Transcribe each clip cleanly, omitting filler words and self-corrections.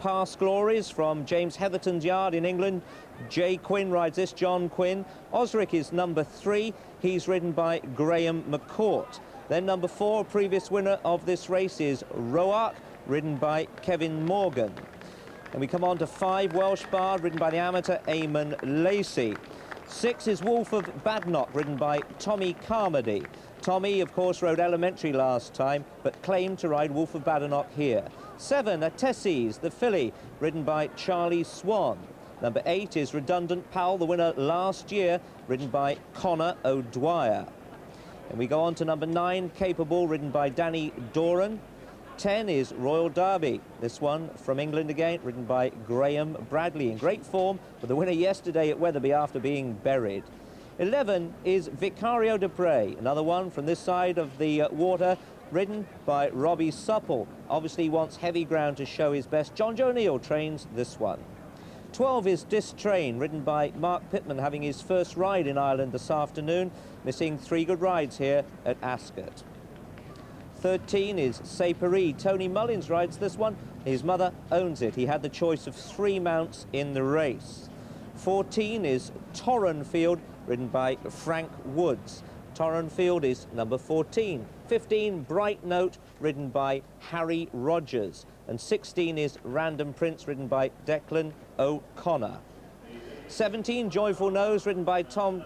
Past Glories from James Heatherton's yard in England. Jay Quinn rides this, John Quinn. Osric is number 3. He's ridden by Graham McCourt. Then number 4, previous winner of this race, is Roark, ridden by Kevin Morgan. And we come on to 5, Welsh Bard, ridden by the amateur Eamon Lacey. 6 is Wolf of Badenoch, ridden by Tommy Carmody. Tommy, of course, rode Elementary last time, but claimed to ride Wolf of Badenoch here. 7, Tesses, the filly, ridden by Charlie Swan. Number 8 is Redundant Pal, the winner last year, ridden by Conor O'Dwyer. And we go on to number 9, Capable, ridden by Danny Doran. 10 is Royal Derby, this one from England again, ridden by Graham Bradley, in great form, with the winner yesterday at Wetherby after being buried. 11 is Vicario de Prey, another one from this side of the water, ridden by Robbie Supple. Obviously wants heavy ground to show his best. John Joe Neal trains this one. 12 is Distrain, ridden by Mark Pittman, having his first ride in Ireland this afternoon, missing 3 good rides here at Ascot. 13 is Sapery. Tony Mullins rides this one. His mother owns it. He had the choice of 3 mounts in the race. 14 is Torrenfield, ridden by Frank Woods. Torrenfield is number 14. 15, Bright Note, ridden by Harry Rogers. And 16 is Random Prince, ridden by Declan O'Connor. 17, Joyful Nose, ridden by Tom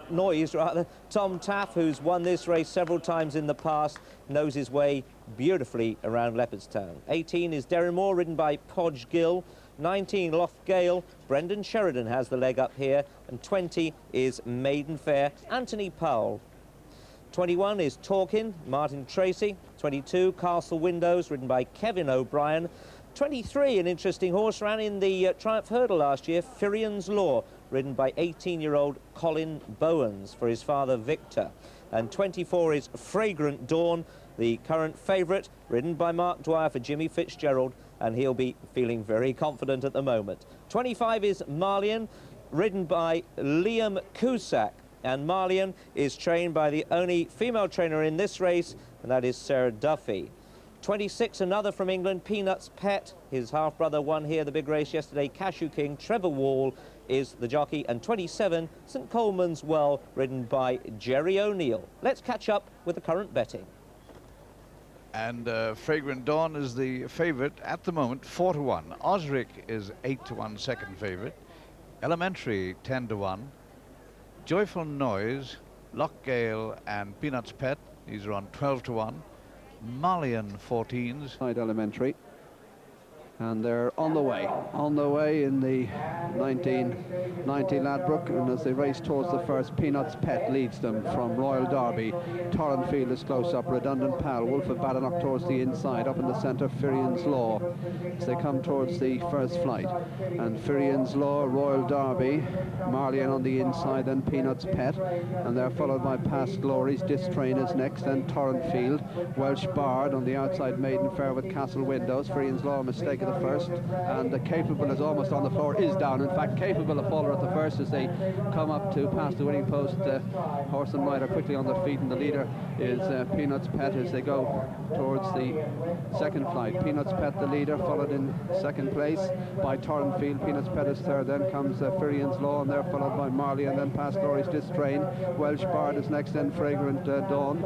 Taff, who's won this race several times in the past, knows his way beautifully around Leopardstown. 18 is Derrimore, ridden by Podge Gill. 19, Loch Gale, Brendan Sheridan has the leg up here. And 20 is Maiden Fair, Anthony Powell. 21 is Torkin, Martin Tracy. 22, Castle Windows, ridden by Kevin O'Brien. 23, an interesting horse, ran in the Triumph Hurdle last year, Firian's Law, ridden by 18-year-old Colin Bowens for his father Victor. And 24 is Fragrant Dawn, the current favourite, ridden by Mark Dwyer for Jimmy Fitzgerald, and he'll be feeling very confident at the moment. 25 is Marlian, ridden by Liam Cusack, and Marlian is trained by the only female trainer in this race, and that is Sarah Duffy. 26, another from England, Peanuts Pet. His half-brother won here the big race yesterday. Cashew King, Trevor Wall is the jockey. And 27, St Coleman's Well, ridden by Jerry O'Neill. Let's catch up with the current betting. And Fragrant Dawn is the favourite at the moment, 4-1. Osric is 8-1, second favourite. Elementary, 10-1. Joyful Noise, Loch Gale and Peanuts Pet, these are on 12-1. Marlian 14s. Side Elementary, and they're on the way in the 1990 Ladbroke, and as they race towards the first, Peanuts Pet leads them from Royal Derby. Torrenfield is close up, Redundant Pal, Wolf of Badenoch towards the inside, up in the centre Firian's Law as they come towards the first flight, and Firian's Law, Royal Derby, Marlian on the inside, then Peanuts Pet, and they're followed by Past Glories. Distrain is next, then Torrenfield. Welsh Bard on the outside, Maiden Fair with Castle Windows. Firian's Law, mistake of the first, and Capable is almost on the floor, is down. In fact, Capable of falling at the first as they come up to past the winning post. Horse and rider quickly on their feet, and the leader is Peanuts Pet as they go towards the second flight. Peanuts Pet the leader, followed in second place by Torrenfield. Peanuts Pet is third, then comes Firian's Law, and they're followed by Marley, and then Past Glories, Distrain. Welsh Bard is next, then Fragrant Dawn.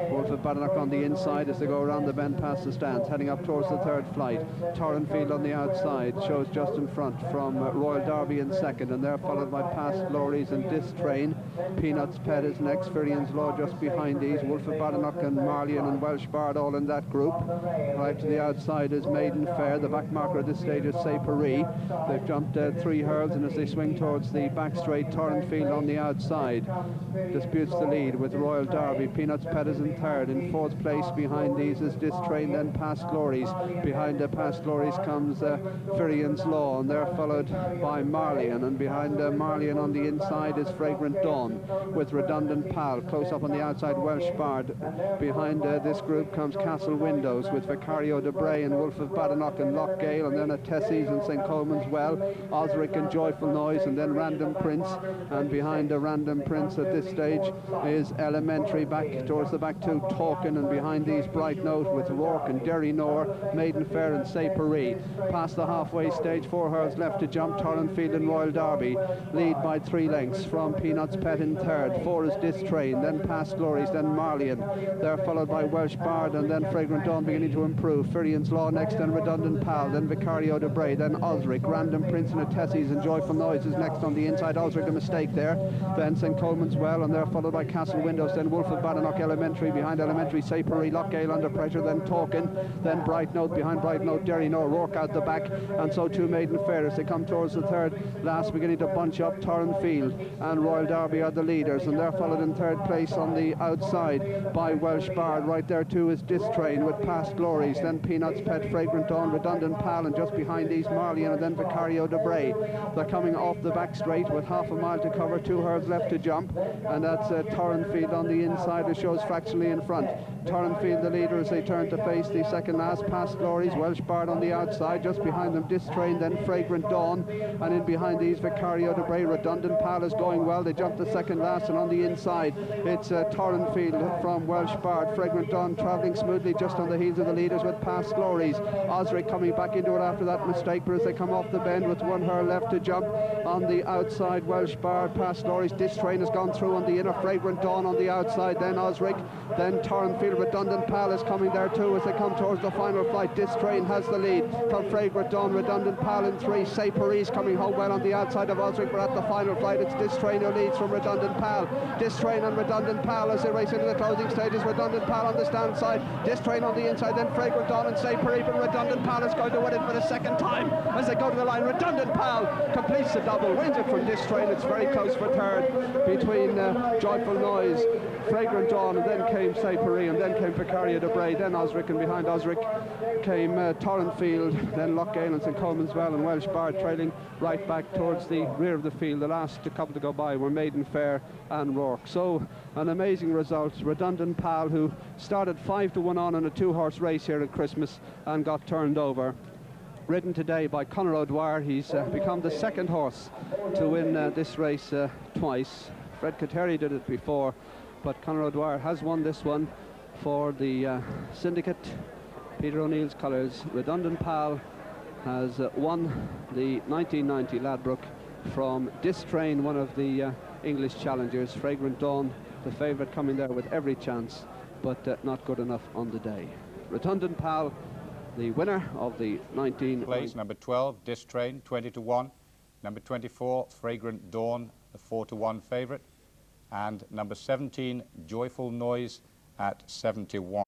Wolf of Badenoch on the inside as they go around the bend past the stands, heading up towards the third flight. Torrenfield on the outside shows just in front from Royal Derby in second, and they're followed by Past Glories and Distrain. Peanuts Pet is next, Firian's Law just behind these, Wolf of Badenoch and Marlian and Welsh Bard all in that group. Right to the outside is Maiden Fair. The back marker at this stage is Sapery. They've jumped 3 hurls, and as they swing towards the back straight, Torrenfield on the outside disputes the lead with Royal Derby. Peanuts Pet is in third. In fourth place behind these is Distrain, then Past Glories. Behind Past Glories comes Firian's Law, and they're followed by Marlian, and behind Marlian on the inside is Fragrant Dawn with Redundant Pal. Close up on the outside, Welsh Bard. Behind this group comes Castle Windows with Vicario de Bray and Wolf of Badenoch and Loch Gale, and then Tesses and St Coleman's Well, Osric and Joyful Noise, and then Random Prince. And behind Random Prince at this stage is Elementary, back towards the back two, Talkin, and behind these Bright Note with Rourke and Derry Nor, Maiden Fair and Sapery. 3. Past the halfway stage, 4 hurls left to jump. Torrenfield and Royal Derby lead by 3 lengths from Peanuts Pet in third. 4 is Distrain, then Past Glories, then Marlian. They're followed by Welsh Bard and then Fragrant Dawn beginning to improve. Firian's Law next, then Redundant Pal, then Vicario de Bray, then Osric, Random Prince and Atessies and Joyful Noises next on the inside. Osric a mistake there. Then St. Coleman's Well, and they're followed by Castle Windows, then Wolf of Badenoch Elementary, behind Elementary Sapery, Lochgale under pressure, then Talkin, then Bright Note, behind Bright Note Derry No, Rourke out the back, and so too Maiden Fair as they come towards the third last, beginning to bunch up. Torrenfield and Royal Derby are the leaders, and they're followed in third place on the outside by Welsh Bard. Right there too is Distrain with Past Glories, then Peanuts Pet, Fragrant Dawn, Redundant Pal, and just behind these Marlian and then Vicario de Bray. They're coming off the back straight with half a mile to cover, 2 hurls left to jump, and that's Torrenfield on the inside who shows fractionally in front. Torrenfield the leader as they turn to face the second last. Past Glories, Welsh Bard on the outside, just behind them Distrain, then Fragrant Dawn, and in behind these Vicario de Bray. Redundant Pal is going well, they jump the second last, and on the inside it's Torrenfield from Welsh Bard. Fragrant Dawn travelling smoothly just on the heels of the leaders with Past Glories. Osric coming back into it after that mistake, but as they come off the bend with 1 hurl left to jump on the outside, Welsh Bard, Past Glories, Distrain has gone through on the inner, Fragrant Dawn on the outside, then Osric, then Torrenfield. Redundant Pal is coming there too as they come towards the final flight. Distrain has the lead from Fragrant Dawn, Redundant Pal in 3. Sapery's coming home well on the outside of Osric, but at the final flight it's Distrain who leads from Redundant Pal. Distrain and Redundant Pal as they race into the closing stages. Redundant Pal on the stand side, Distrain on the inside, then Fragrant Dawn and Sapery, but Redundant Pal is going to win it for the second time as they go to the line. Redundant Pal completes the double, wins it from Distrain. It's very close for third between Joyful Noise, Fragrant Dawn, and then came Sapery, and then came Vicario de Bray, then Osric, and behind Osric came Torrenfield, then Lochgale and St. Coleman's Well, and Welsh Bard trailing right back towards the rear of the field. The last couple to go by were Maiden Fair and Rourke. So an amazing result. Redundant Pal, who started 5-1 on in a 2-horse race here at Christmas and got turned over, ridden today by Conor O'Dwyer. He's become the second horse to win this race twice. Fred Kateri did it before, but Conor O'Dwyer has won this one for the Syndicate, Peter O'Neill's colours. Redundant Pal has won the 1990 Ladbroke from Distrain, one of the English challengers. Fragrant Dawn, the favourite, coming there with every chance, but not good enough on the day. Redundant Pal, the winner of the 19... Place number 12, Distrain, 20-1. Number 24, Fragrant Dawn, the 4-1 favourite. And number 17, Joyful Noise at 7-1.